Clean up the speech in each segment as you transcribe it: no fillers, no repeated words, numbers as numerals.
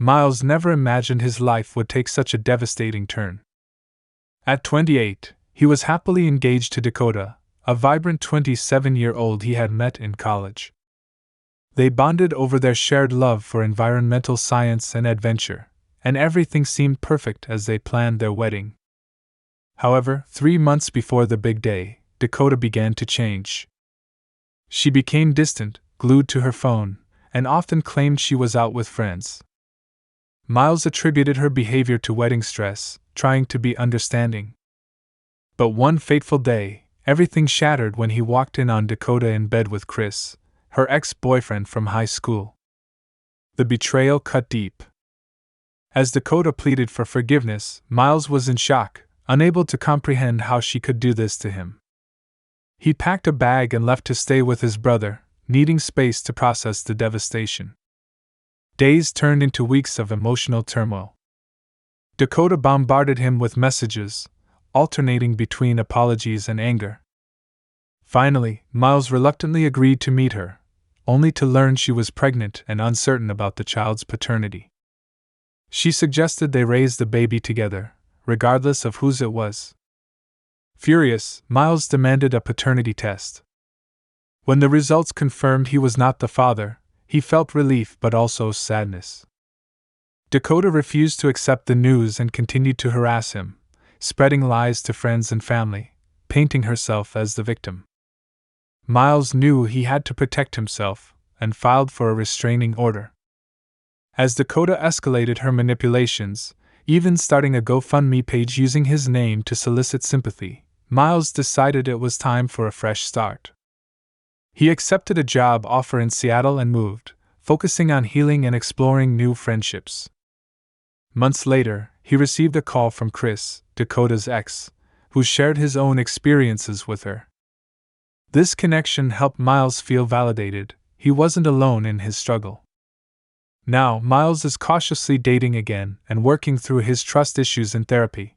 Miles never imagined his life would take such a devastating turn. At 28, he was happily engaged to Dakota, a vibrant 27-year-old he had met in college. They bonded over their shared love for environmental science and adventure, and everything seemed perfect as they planned their wedding. However, 3 months before the big day, Dakota began to change. She became distant, glued to her phone, and often claimed she was out with friends. Miles attributed her behavior to wedding stress, trying to be understanding. But one fateful day, everything shattered when he walked in on Dakota in bed with Chris, her ex-boyfriend from high school. The betrayal cut deep. As Dakota pleaded for forgiveness, Miles was in shock, unable to comprehend how she could do this to him. He packed a bag and left to stay with his brother, needing space to process the devastation. Days turned into weeks of emotional turmoil. Dakota bombarded him with messages, alternating between apologies and anger. Finally, Miles reluctantly agreed to meet her, only to learn she was pregnant and uncertain about the child's paternity. She suggested they raise the baby together, regardless of whose it was. Furious, Miles demanded a paternity test. When the results confirmed he was not the father, he felt relief but also sadness. Dakota refused to accept the news and continued to harass him, spreading lies to friends and family, painting herself as the victim. Miles knew he had to protect himself, and filed for a restraining order. As Dakota escalated her manipulations, even starting a GoFundMe page using his name to solicit sympathy, Miles decided it was time for a fresh start. He accepted a job offer in Seattle and moved, focusing on healing and exploring new friendships. Months later, he received a call from Chris, Dakota's ex, who shared his own experiences with her. This connection helped Miles feel validated. He wasn't alone in his struggle. Now, Miles is cautiously dating again and working through his trust issues in therapy.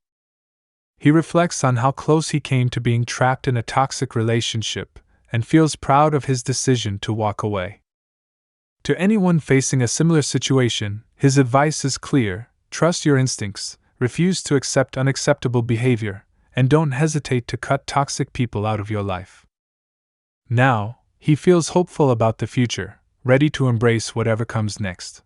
He reflects on how close he came to being trapped in a toxic relationship and feels proud of his decision to walk away. To anyone facing a similar situation, his advice is clear: trust your instincts, refuse to accept unacceptable behavior, and don't hesitate to cut toxic people out of your life. Now, he feels hopeful about the future, ready to embrace whatever comes next.